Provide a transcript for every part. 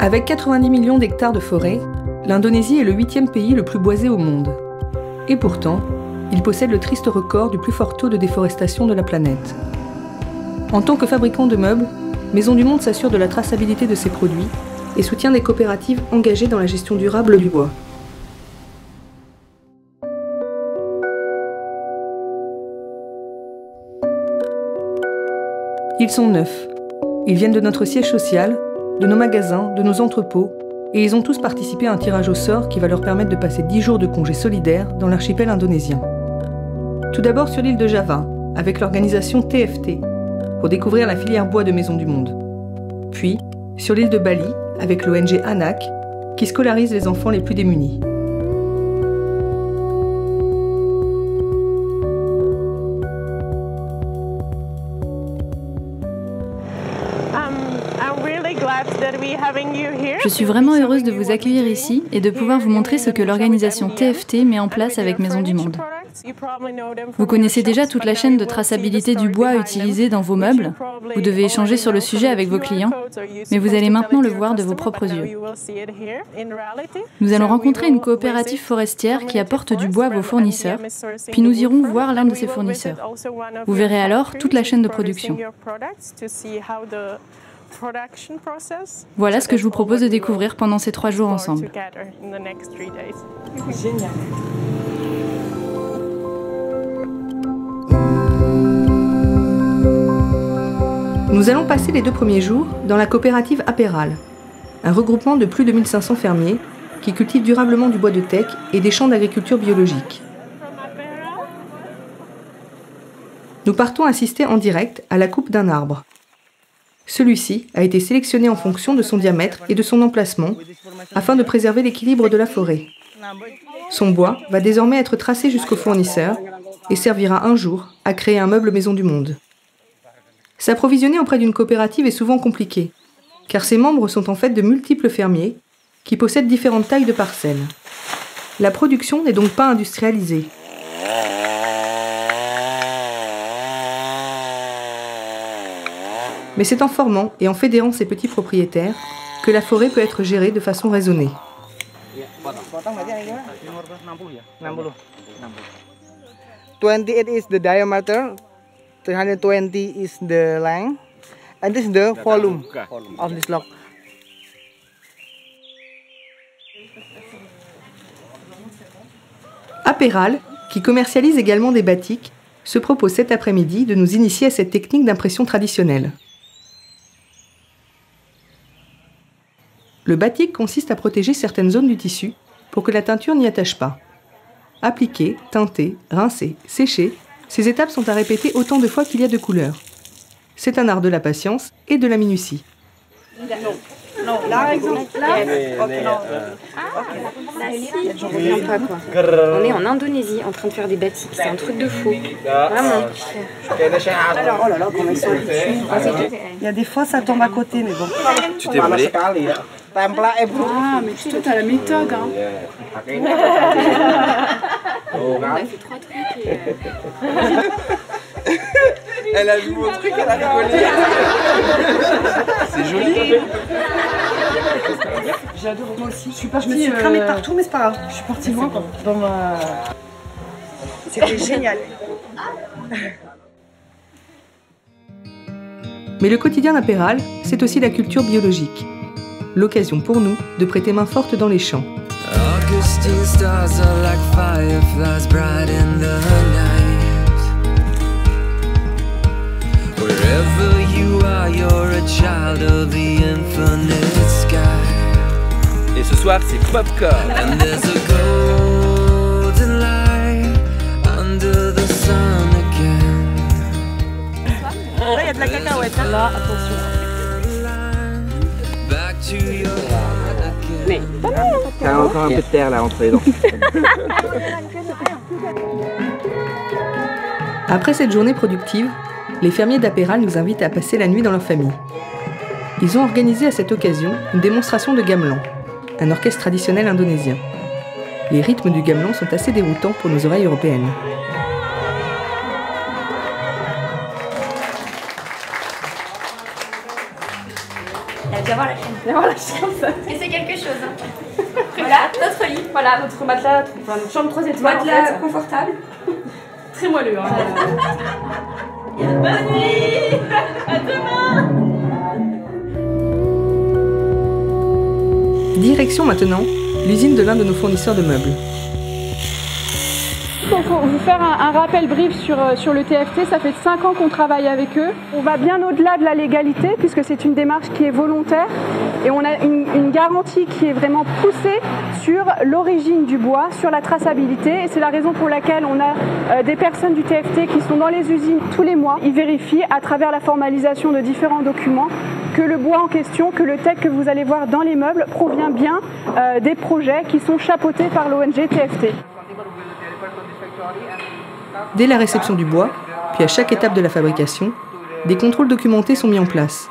Avec 90 millions d'hectares de forêt, l'Indonésie est le 8e pays le plus boisé au monde. Et pourtant, il possède le triste record du plus fort taux de déforestation de la planète. En tant que fabricant de meubles, Maisons du Monde s'assure de la traçabilité de ses produits et soutient des coopératives engagées dans la gestion durable du bois. Ils sont 9. Ils viennent de notre siège social, de nos magasins, de nos entrepôts, et ils ont tous participé à un tirage au sort qui va leur permettre de passer 10 jours de congé solidaire dans l'archipel indonésien. Tout d'abord sur l'île de Java, avec l'organisation TFT, pour découvrir la filière bois de Maisons du Monde. Puis, sur l'île de Bali, avec l'ONG ANAC, qui scolarise les enfants les plus démunis. Je suis vraiment heureuse de vous accueillir ici et de pouvoir vous montrer ce que l'organisation TFT met en place avec Maisons du Monde. Vous connaissez déjà toute la chaîne de traçabilité du bois utilisé dans vos meubles. Vous devez échanger sur le sujet avec vos clients, mais vous allez maintenant le voir de vos propres yeux. Nous allons rencontrer une coopérative forestière qui apporte du bois à vos fournisseurs, puis nous irons voir l'un de ces fournisseurs. Vous verrez alors toute la chaîne de production. Voilà ce que je vous propose de découvrir pendant ces 3 jours ensemble. Génial. Nous allons passer les 2 premiers jours dans la coopérative Aperal, un regroupement de plus de 1500 fermiers qui cultivent durablement du bois de teck et des champs d'agriculture biologique. Nous partons assister en direct à la coupe d'un arbre. Celui-ci a été sélectionné en fonction de son diamètre et de son emplacement afin de préserver l'équilibre de la forêt. Son bois va désormais être tracé jusqu'au fournisseur et servira un jour à créer un meuble Maison du Monde. S'approvisionner auprès d'une coopérative est souvent compliqué, car ses membres sont en fait de multiples fermiers qui possèdent différentes tailles de parcelles. La production n'est donc pas industrialisée. Mais c'est en formant et en fédérant ces petits propriétaires que la forêt peut être gérée de façon raisonnée. 28 is the diameter, 320 is the length, and this is the volume of this log. Aperal, qui commercialise également des batiks, se propose cet après-midi de nous initier à cette technique d'impression traditionnelle. Le batik consiste à protéger certaines zones du tissu pour que la teinture n'y attache pas. Appliquer, teinter, rincer, sécher, ces étapes sont à répéter autant de fois qu'il y a de couleurs. C'est un art de la patience et de la minutie. Non, là, par exemple, là, j'en reviens pas, quoi. On est en Indonésie en train de faire des batiks, c'est un truc de fou. Vraiment. Alors, oh là là, comment ils sont habitués. Il y a des fois, ça tombe à côté, mais bon. Tu t'es brûlé? Ah, mais toi, t'as la méthode, hein. On a fait 3 trucs et... Elle a vu mon truc, elle a rigolé. C'est joli. J'adore, moi aussi. Je suis partie. Je me suis cramée partout, mais c'est pas grave. Je suis partie loin, quoi. Dans ma... C'était génial. Mais le quotidien d'Aperal, c'est aussi la culture biologique. L'occasion pour nous de prêter main forte dans les champs. Augustine stars are like fireflies bright in the night. Wherever you are, you're a child of the infinite sky. Et ce soir, c'est popcorn. And there's a golden light under the sun again. Là, il y a de la cacahuète. Là, attention. Back to your heart again. Mais pas mal, hein. Il y a encore un peu de terre là entre les dents. Après cette journée productive, les fermiers d'Aperal nous invitent à passer la nuit dans leur famille. Ils ont organisé à cette occasion une démonstration de gamelan, un orchestre traditionnel indonésien. Les rythmes du gamelan sont assez déroutants pour nos oreilles européennes. Viens voir la chaîne. Viens voir la chaîne. Et c'est quelque chose. Hein. Voilà, notre lit. Voilà, notre matelas, enfin, notre chambre 3 étoiles. Matelas en fait. confortable. Très moelleux. Hein. Bonne nuit. À demain. Direction maintenant l'usine de l'un de nos fournisseurs de meubles. Pour vous faire un rappel brief sur le TFT, ça fait 5 ans qu'on travaille avec eux. On va bien au-delà de la légalité puisque c'est une démarche qui est volontaire et on a une garantie qui est vraiment poussée sur l'origine du bois, sur la traçabilité et c'est la raison pour laquelle on a des personnes du TFT qui sont dans les usines tous les mois. Ils vérifient à travers la formalisation de différents documents que le bois en question, que le tech que vous allez voir dans les meubles provient bien des projets qui sont chapeautés par l'ONG TFT. Dès la réception du bois, puis à chaque étape de la fabrication, des contrôles documentés sont mis en place.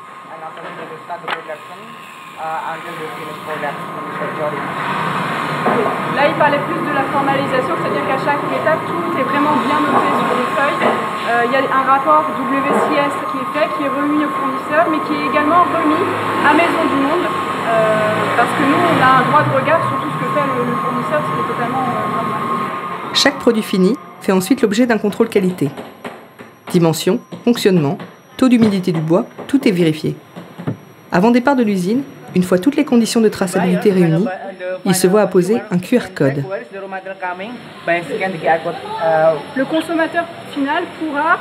Là, il parlait plus de la formalisation, c'est-à-dire qu'à chaque étape, tout est vraiment bien noté sur les feuilles. Il y a un rapport WCS qui est fait, qui est remis aux fournisseurs, mais qui est également remis à Maison du Monde, parce que nous, on a un droit de regard sur tout ce que fait le fournisseur, ce qui est totalement normal. Chaque produit fini fait ensuite l'objet d'un contrôle qualité. Dimension, fonctionnement, taux d'humidité du bois, tout est vérifié. Avant départ de l'usine, une fois toutes les conditions de traçabilité réunies, il se voit apposer un QR code. Le consommateur final pourra,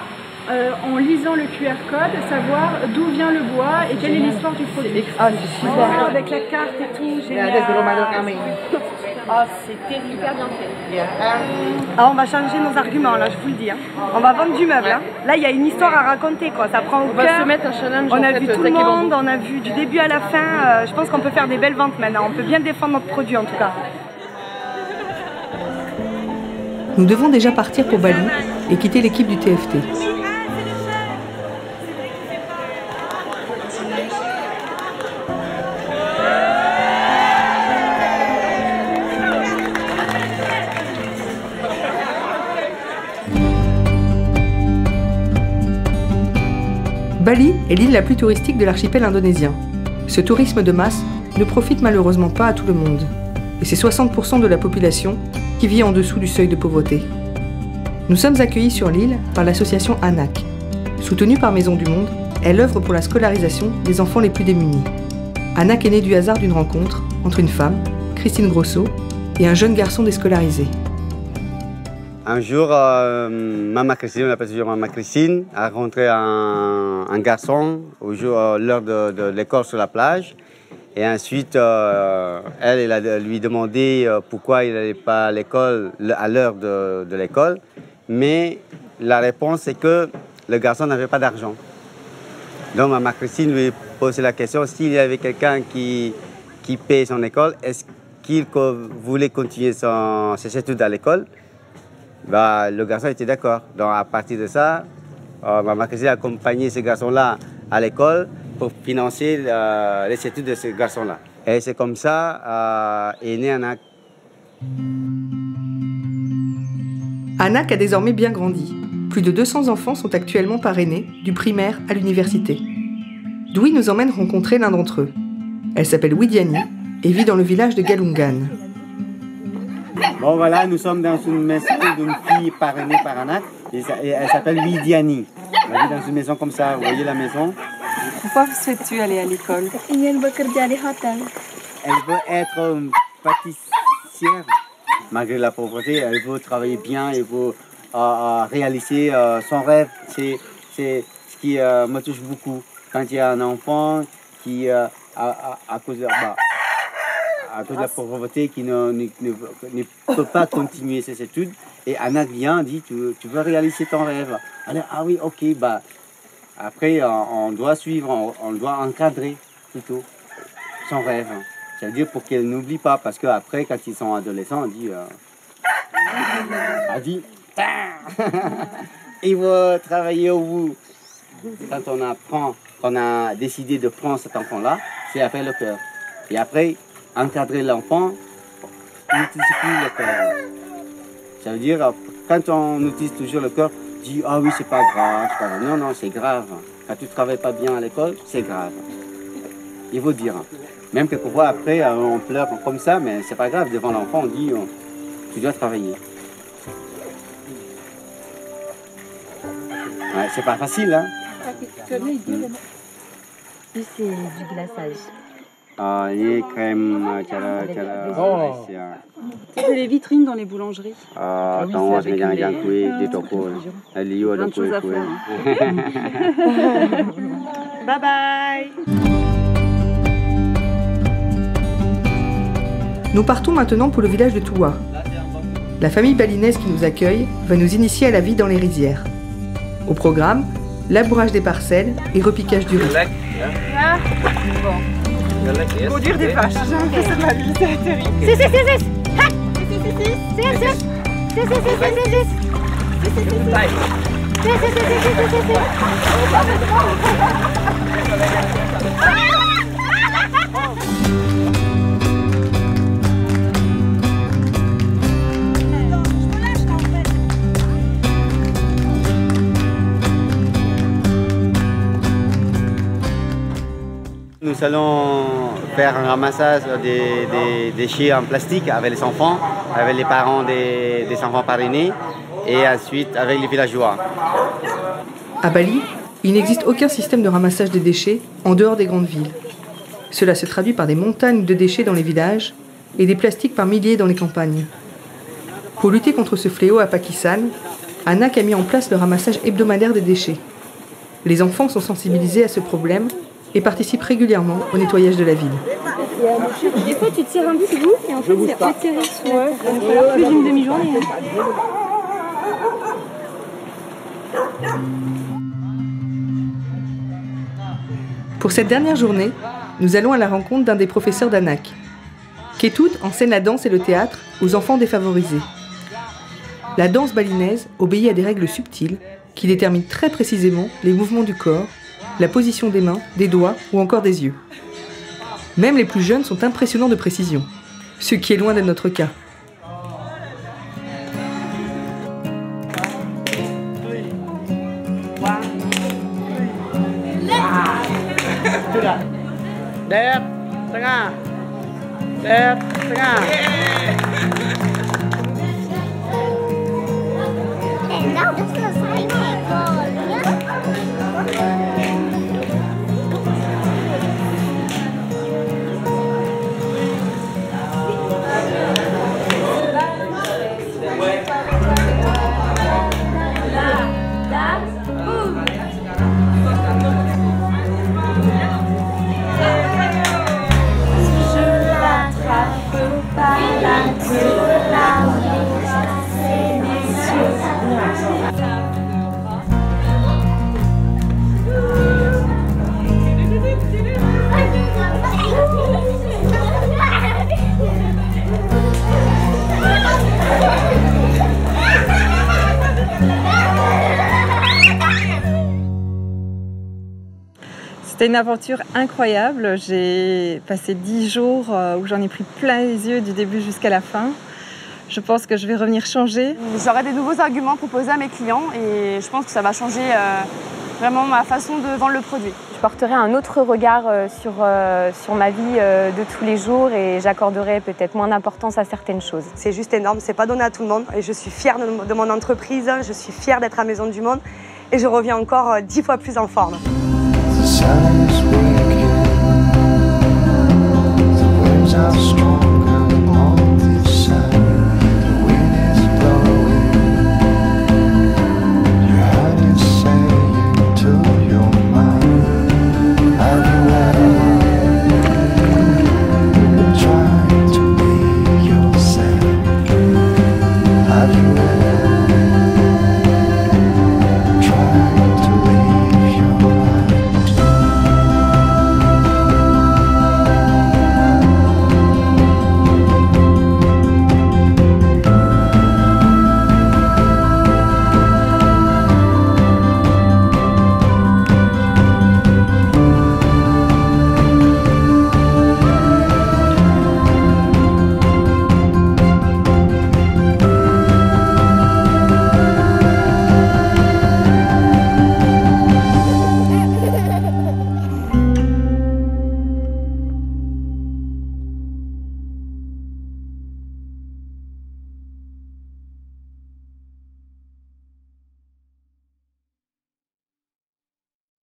en lisant le QR code, savoir d'où vient le bois et quelle est l'histoire du produit. Ah, c'est super. Avec la carte et tout, génial. Oh, c'est terrible, hyper bien fait. Ah, on va changer nos arguments là, je vous le dis. Hein. On va vendre du meuble. Hein. Là, il y a une histoire à raconter, quoi. Ça prend au cœur. On va se mettre un challenge. On a vu tout le monde, on a vu du début à la fin. Je pense qu'on peut faire des belles ventes maintenant. On peut bien défendre notre produit en tout cas. Nous devons déjà partir pour Bali et quitter l'équipe du TFT. Bali est l'île la plus touristique de l'archipel indonésien. Ce tourisme de masse ne profite malheureusement pas à tout le monde. Et c'est 60% de la population qui vit en dessous du seuil de pauvreté. Nous sommes accueillis sur l'île par l'association ANAC. Soutenue par Maison du Monde, elle œuvre pour la scolarisation des enfants les plus démunis. ANAC est née du hasard d'une rencontre entre une femme, Christine Grosso, et un jeune garçon déscolarisé. Un jour, Maman Christine, on l'appelle toujours Maman Christine, a rencontré un garçon l'heure de l'école sur la plage. Et ensuite, elle a lui demandé pourquoi il n'allait pas à l'école à l'heure de l'école. Mais la réponse est que le garçon n'avait pas d'argent. Donc Maman Christine lui posait la question, s'il y avait quelqu'un qui paye son école, est-ce qu'il voulait continuer ses études à l'école? Bah, le garçon était d'accord. Donc à partir de ça, Maman Christine a accompagné ce garçon-là à l'école pour financer les études de ce garçon-là. Et c'est comme ça est né ANAC. ANAC a désormais bien grandi. Plus de 200 enfants sont actuellement parrainés, du primaire à l'université. Douy nous emmène rencontrer l'un d'entre eux. Elle s'appelle Widiani et vit dans le village de Galungan. Bon voilà, nous sommes dans une maison d'une fille parrainée par ANAC. Et elle s'appelle Widiani. Elle vit dans une maison comme ça, vous voyez la maison? Pourquoi souhaites-tu aller à l'école? Elle veut être pâtissière. Malgré la pauvreté, elle veut travailler bien, elle veut réaliser son rêve. C'est ce qui me touche beaucoup. Quand il y a un enfant qui, à cause de la pauvreté, qui ne peut pas continuer ses études, et ANAC vient, dit, tu veux réaliser ton rêve. Elle dit, ah oui, ok, bah. Après, on doit suivre, on doit encadrer plutôt son rêve. C'est-à-dire pour qu'elle n'oublie pas, parce qu'après, quand ils sont adolescents, on dit, il faut travailler au bout. Quand on a décidé de prendre cet enfant-là, c'est après le cœur. Et après, encadrer l'enfant, on n'utilise plus le cœur. Ça veut dire, quand on utilise toujours le cœur, on dit, ah oui, c'est pas grave. Non, non, c'est grave. Quand tu ne travailles pas bien à l'école, c'est grave. il faut dire. Même quelquefois après, on pleure comme ça, mais c'est pas grave. Devant l'enfant, on dit tu dois travailler. Ouais, c'est pas facile, hein. Lui, c'est du glaçage. Ini crème cara C'est les vitrines dans les boulangeries. Tengok jangan kuih di toko. Liu ada kuih-kuih. Bye bye. Nous partons maintenant pour le village de Touwa. La famille balinaise qui nous accueille va nous initier à la vie dans les rizières. Au programme, labourage des parcelles et repiquage du riz. Conduire des vaches, j'ai jamais fait ça de ma vie, c'est terrible. Nous allons faire un ramassage des déchets en plastique avec les enfants, avec les parents des enfants parrainés et ensuite avec les villageois. À Bali, il n'existe aucun système de ramassage des déchets en dehors des grandes villes. Cela se traduit par des montagnes de déchets dans les villages et des plastiques par milliers dans les campagnes. Pour lutter contre ce fléau à Pakistan, Anak a mis en place le ramassage hebdomadaire des déchets. Les enfants sont sensibilisés à ce problème et participent régulièrement au nettoyage de la ville. Des fois, tu tires un petit bout et en fait, c'est atterri sur la plus d'une demi-journée. Pour cette dernière journée, nous allons à la rencontre d'un des professeurs d'Anak. Ketut enseigne la danse et le théâtre aux enfants défavorisés. La danse balinaise obéit à des règles subtiles qui déterminent très précisément les mouvements du corps, la position des mains, des doigts ou encore des yeux. Même les plus jeunes sont impressionnants de précision, ce qui est loin d'être notre cas. Đẹp, tengah. Đẹp, tengah. Udah selesai ekornya. C'était une aventure incroyable. J'ai passé 10 jours où j'en ai pris plein les yeux du début jusqu'à la fin. Je pense que je vais revenir changer. J'aurai des nouveaux arguments proposés à mes clients et je pense que ça va changer vraiment ma façon de vendre le produit. Je porterai un autre regard sur ma vie de tous les jours et j'accorderai peut-être moins d'importance à certaines choses. C'est juste énorme, c'est pas donné à tout le monde et je suis fière de mon entreprise, je suis fière d'être à Maison du Monde et je reviens encore 10 fois plus en forme. Sun